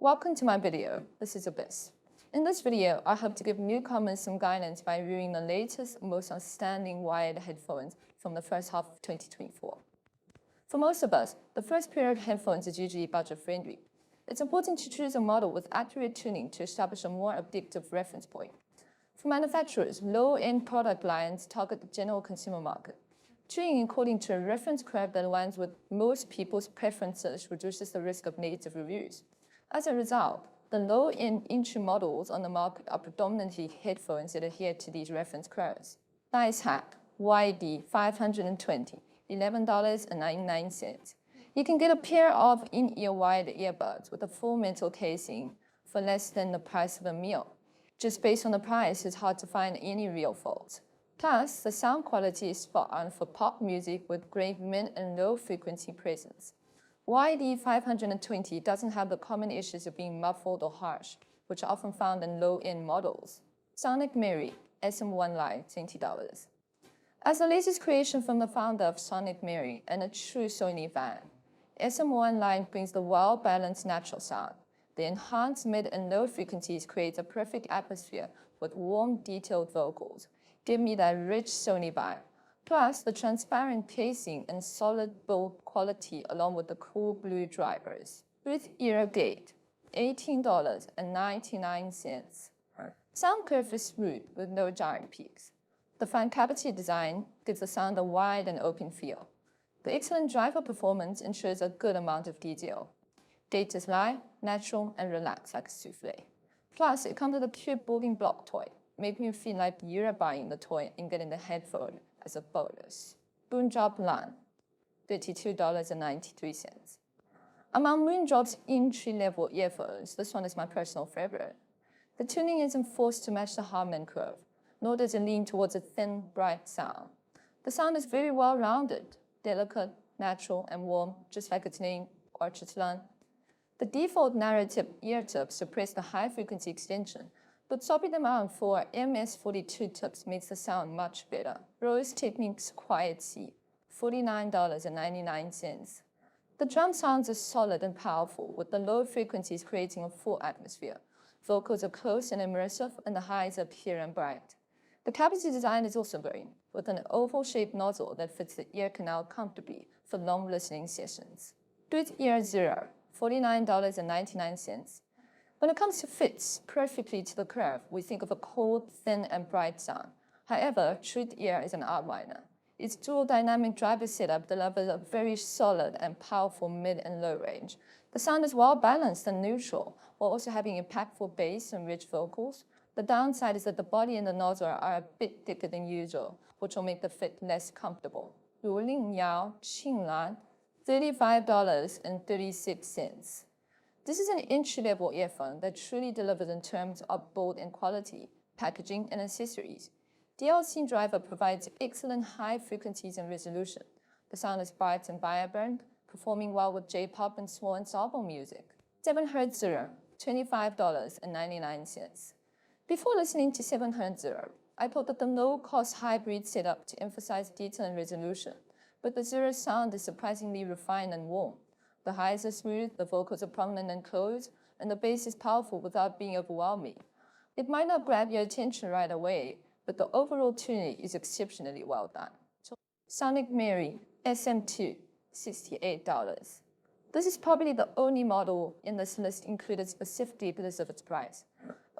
Welcome to my video. This is SoundAbyss. In this video, I hope to give newcomers some guidance by reviewing the latest, most outstanding wired headphones from the first half of 2024. For most of us, the first pair of headphones is usually budget-friendly. It's important to choose a model with accurate tuning to establish a more objective reference point. For manufacturers, low-end product lines target the general consumer market. Tuning according to a reference curve that aligns with most people's preferences reduces the risk of negative reviews. As a result, the low-end entry models on the market are predominantly headphones that adhere to these reference curves. NiceHCK YD520, $11.99. You can get a pair of in-ear wired earbuds with a full metal casing for less than the price of a meal. Just based on the price, it's hard to find any real faults. Plus, the sound quality is spot on for pop music with great mid and low frequency presence. YD520 doesn't have the common issues of being muffled or harsh, which are often found in low-end models. SoncieMeory SM1 Lite, $20. As the latest creation from the founder of SoncieMeory and a true Sony fan, SM1 Lite brings the well-balanced natural sound. The enhanced mid and low frequencies create a perfect atmosphere with warm, detailed vocals. Give me that rich Sony vibe. Plus, the transparent casing and solid build quality along with the cool blue drivers. Truthear GATE, $18.99. Sound curve is smooth with no jarring peaks. The fan cavity design gives the sound a wide and open feel. The excellent driver performance ensures a good amount of detail. Date is light, natural, and relaxed like a souffle. Plus, it comes with a cute building block toy, making you feel like you're buying the toy and getting the headphone as a bonus. Moondrop LAN, $32.93. Among Moondrop's entry-level earphones, this one is my personal favorite. The tuning isn't forced to match the Harman curve, nor does it lean towards a thin, bright sound. The sound is very well-rounded, delicate, natural, and warm, just like its name, Orchard LAN. The default narrow-tip ear tips suppress the high-frequency extension, but swapping them out for MS42 tips makes the sound much better. Technics Quietsea, $49.99. The drum sounds are solid and powerful, with the low frequencies creating a full atmosphere. Vocals are close and immersive, and the highs are pure and bright. The cavity design is also great, with an oval-shaped nozzle that fits the ear canal comfortably for long listening sessions. Truthear ZERO, $49.99. When it comes to fits perfectly to the curve, we think of a cold, thin, and bright sound. However, Truthear is an outlier. Its dual dynamic driver setup delivers a very solid and powerful mid and low range. The sound is well balanced and neutral, while also having impactful bass and rich vocals. The downside is that the body and the nozzle are a bit thicker than usual, which will make the fit less comfortable. Zhulinniao QingLuan, $35.36. This is an entry-level earphone that truly delivers in terms of build and quality, packaging, and accessories. DLC driver provides excellent high frequencies and resolution. The sound is bright and vibrant, performing well with J-pop and small ensemble music. 7Hz ZERO, $25.99. Before listening to 7Hz ZERO, I thought that the low-cost hybrid setup to emphasize detail and resolution, but the ZERO sound is surprisingly refined and warm. The highs are smooth, the vocals are prominent and close, and the bass is powerful without being overwhelming. It might not grab your attention right away, but the overall tuning is exceptionally well done. SoncieMeory SM2, $68. This is probably the only model in this list included specifically because of its price.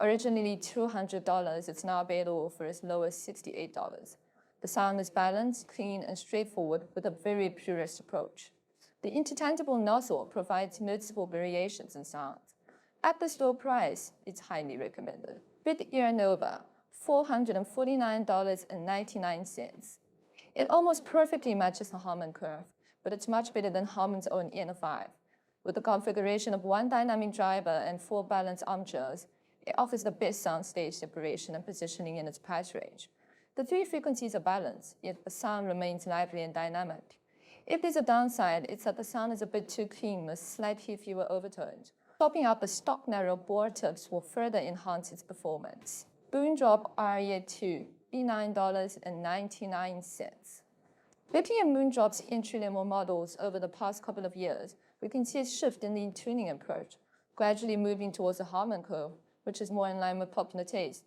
Originally $200, it's now available for as low as $68. The sound is balanced, clean, and straightforward with a very purist approach. The interchangeable nozzle provides noticeable variations in sounds. At this low price, it's highly recommended. Truthear Nova, $449.99. It almost perfectly matches the Harman curve, but it's much better than Harman's own N5. With the configuration of one dynamic driver and 4 balanced armchairs, it offers the best soundstage separation and positioning in its price range. The 3 frequencies are balanced, yet the sound remains lively and dynamic. If there's a downside, it's that the sound is a bit too clean with slightly fewer overtones. Swapping out the stock narrow bore tips will further enhance its performance. MOONDROP Aria2, $39.99. Looking at Moondrop's entry-level models over the past couple of years, we can see a shift in the tuning approach. gradually moving towards a Harman curve, which is more in line with popular taste.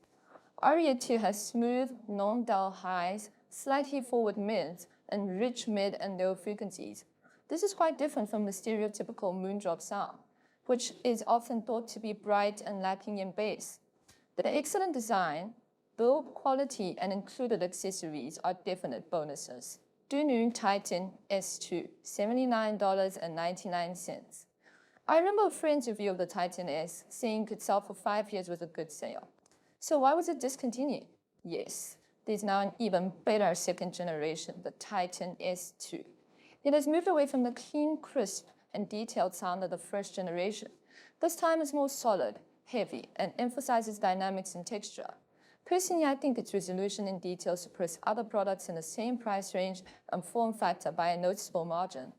Aria2 has smooth, non-dull highs, slightly forward mids, and rich mid and low frequencies. This is quite different from the stereotypical Moondrop sound, which is often thought to be bright and lacking in bass. The excellent design, build quality, and included accessories are definite bonuses. DUNU Titan S2, $79.99. I remember a friend's review of the Titan S saying it could sell for 5 years with a good sale. So why was it discontinued? Yes, there's now an even better second generation, the Titan S2. It has moved away from the clean, crisp, and detailed sound of the first generation. This time it's more solid, heavy, and emphasizes dynamics and texture. Personally, I think its resolution and detail surpass other products in the same price range and form factor by a noticeable margin.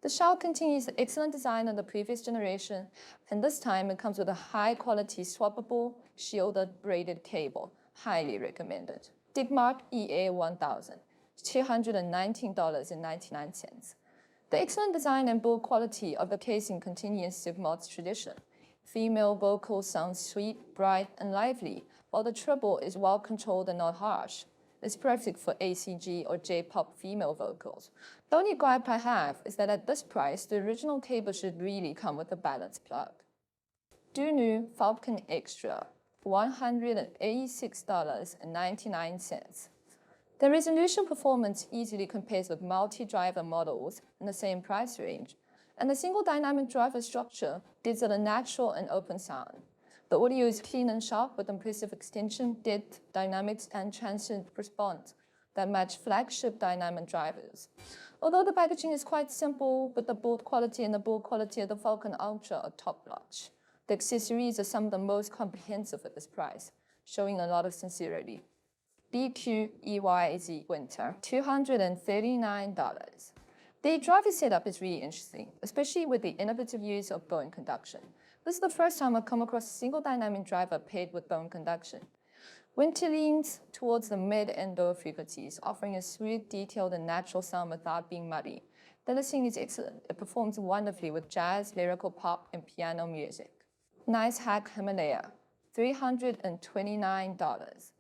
The shell continues the excellent design of the previous generation, and this time it comes with a high-quality swappable, shielded, braided cable. Highly recommended. Simgot EA1000, $219.99. The excellent design and build quality of the casing continues Simgot's tradition. Female vocals sound sweet, bright, and lively, while the treble is well-controlled and not harsh. It's perfect for ACG or J-pop female vocals. The only gripe I have is that at this price, the original cable should really come with a balance plug. DUNU Falcon Extra, $186.99. The resolution performance easily compares with multi-driver models in the same price range, and the single dynamic driver structure gives it a natural and open sound. The audio is clean and sharp with impressive extension, depth, dynamics, and transient response that match flagship dynamic drivers. Although the packaging is quite simple, but the build quality and the build quality of the Falcon Ultra are top-notch. The accessories are some of the most comprehensive at this price, showing a lot of sincerity. BQEYZ Winter, $239. The driver setup is really interesting, especially with the innovative use of bone conduction. This is the first time I've come across a single dynamic driver paired with bone conduction. Winter leans towards the mid and low frequencies, offering a smooth, detailed, and natural sound without being muddy. The listening is excellent. It performs wonderfully with jazz, lyrical pop, and piano music. NiceHCK Himalaya, $329.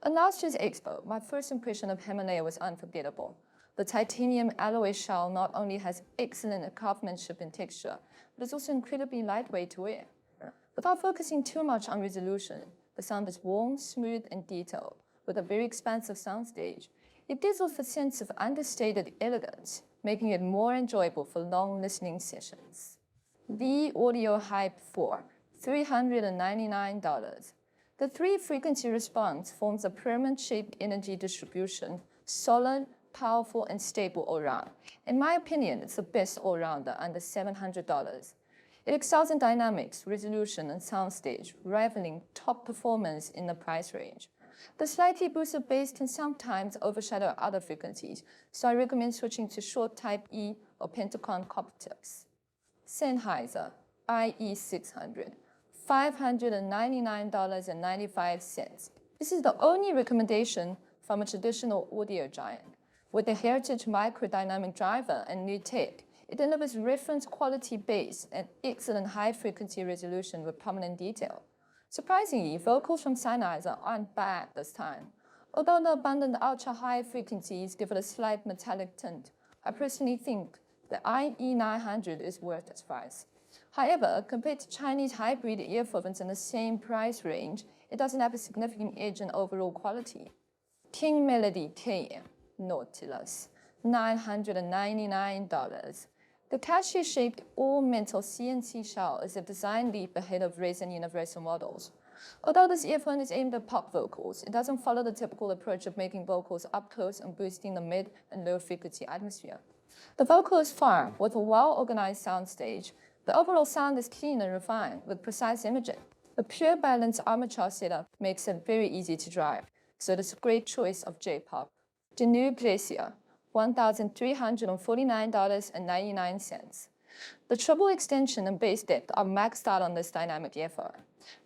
At last year's expo, my first impression of Himalaya was unforgettable. The titanium alloy shell not only has excellent craftsmanship and texture, but it's also incredibly lightweight to wear. Without focusing too much on resolution, the sound is warm, smooth, and detailed, with a very expansive soundstage. It gives off a sense of understated elegance, making it more enjoyable for long listening sessions. ThieAudio Hype4, $399. The 3-frequency response forms a pyramid-shaped energy distribution, solid, powerful, and stable all-round. In my opinion, it's the best all-rounder under $700. It excels in dynamics, resolution, and soundstage, rivaling top performance in the price range. The slightly boosted bass can sometimes overshadow other frequencies, so I recommend switching to short Type E or Pentacon copper tips. Sennheiser IE600, $599.95. This is the only recommendation from a traditional audio giant. With the heritage microdynamic driver and new tech, it delivers reference quality bass and excellent high-frequency resolution with prominent detail. Surprisingly, vocals from Sennheiser aren't bad this time. Although the abundant ultra-high frequencies give it a slight metallic tint, I personally think the IE900 is worth its price. However, compared to Chinese hybrid earphones in the same price range, it doesn't have a significant edge in overall quality. KingMelody KM Nautilus, $999. The cashier-shaped all-metal CNC shell is a design leap ahead of Resin Universal models. Although this earphone is aimed at pop vocals, it doesn't follow the typical approach of making vocals up close and boosting the mid and low frequency atmosphere. The vocal is firm with a well-organized soundstage. The overall sound is clean and refined with precise imaging. The pure balance armature setup makes it very easy to drive, so it is a great choice of J-pop. DUNU Glacier, $1,349.99. The treble extension and bass depth are maxed out on this dynamic earphone,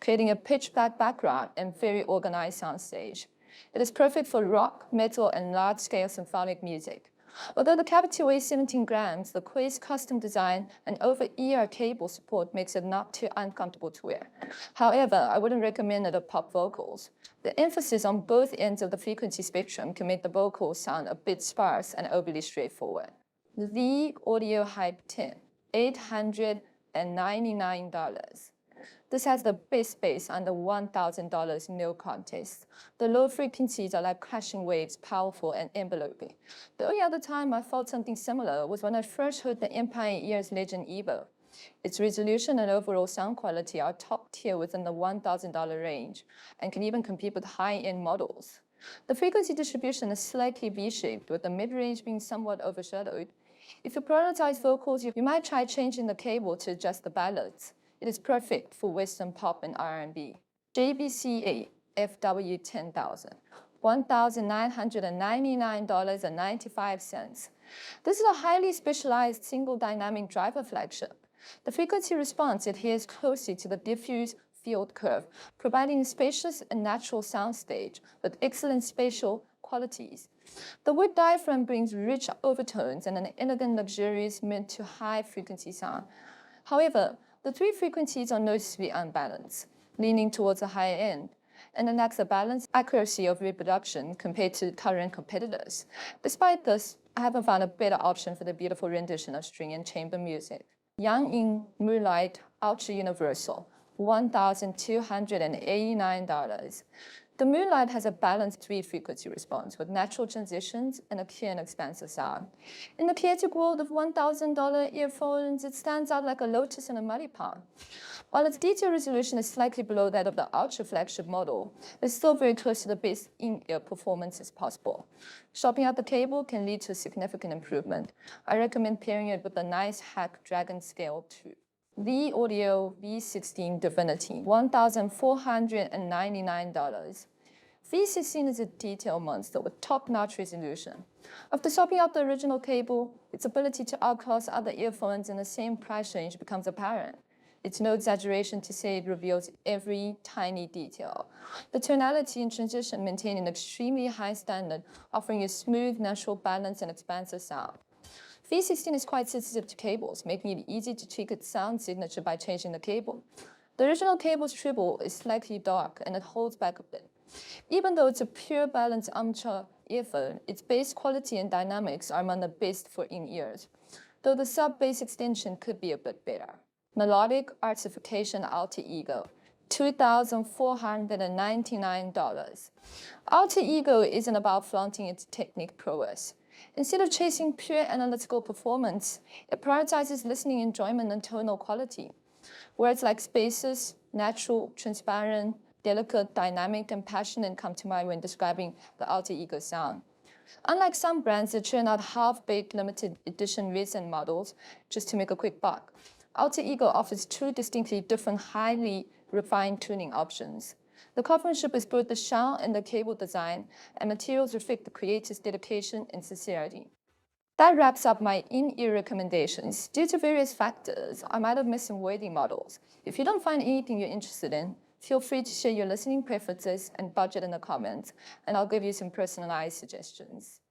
creating a pitch-black background and very organized soundstage. It is perfect for rock, metal, and large-scale symphonic music. Although the cavity weighs 17 grams, the QEYZ custom design and over-ear cable support makes it not too uncomfortable to wear. However, I wouldn't recommend it for pop vocals. The emphasis on both ends of the frequency spectrum can make the vocals sound a bit sparse and overly straightforward. The ThieAudio Hype10, $899. This has the best bass under $1,000 no contest. The low frequencies are like crashing waves, powerful and enveloping. The only other time I felt something similar was when I first heard the Empire Ears Legend Evo. Its resolution and overall sound quality are top tier within the $1,000 range and can even compete with high-end models. The frequency distribution is slightly V-shaped, with the mid-range being somewhat overshadowed. If you prioritize vocals, you might try changing the cable to adjust the ballads. It is perfect for Western pop and R&B. JBCA FW10000, $1,999.95. This is a highly specialized single dynamic driver flagship. The frequency response adheres closely to the diffuse field curve, providing a spacious and natural soundstage with excellent spatial qualities. The wood diaphragm brings rich overtones and an elegant, luxurious mid to high frequency sound. However, the three frequencies are noticeably unbalanced, leaning towards the higher end, and it lacks a balanced accuracy of reproduction compared to current competitors. Despite this, I haven't found a better option for the beautiful rendition of string and chamber music. Yanyin Moonlight Ultra Universal, $1,289. The Moonlight has a balanced three-frequency response with natural transitions and a clear and expansive sound. In the chaotic world of $1,000 earphones, it stands out like a lotus in a muddy pond. While its detail resolution is slightly below that of the Ultra flagship model, it's still very close to the best in-ear performance as possible. Swapping out the cable can lead to a significant improvement. I recommend pairing it with the NiceHCK Dragon Scale 2. ThieAudio V16 Divinity, $1,499. V16 is a detail monster with top-notch resolution. After swapping out the original cable, its ability to outclass other earphones in the same price range becomes apparent. It's no exaggeration to say it reveals every tiny detail. The tonality and transition maintain an extremely high standard, offering a smooth, natural balance and expansive sound. V16 is quite sensitive to cables, making it easy to tweak its sound signature by changing the cable. The original cable's treble is slightly dark and it holds back a bit. Even though it's a pure balanced amateur earphone, its bass quality and dynamics are among the best for in-ears, though the sub-bass extension could be a bit better. Melodic Artification Alter Ego, $2,499. Alter Ego isn't about flaunting its technique prowess. Instead of chasing pure analytical performance, it prioritizes listening enjoyment and tonal quality. Words like spacious, natural, transparent, delicate, dynamic, and passionate come to mind when describing the Alter Ego sound. Unlike some brands that churn out half-baked limited edition resin models just to make a quick buck, Alter Ego offers two distinctly different, highly refined tuning options. The craftsmanship is both the sound and the cable design, and materials reflect the creator's dedication and sincerity. That wraps up my in-ear recommendations. Due to various factors, I might have missed some worthy models. If you don't find anything you're interested in, feel free to share your listening preferences and budget in the comments, and I'll give you some personalized suggestions.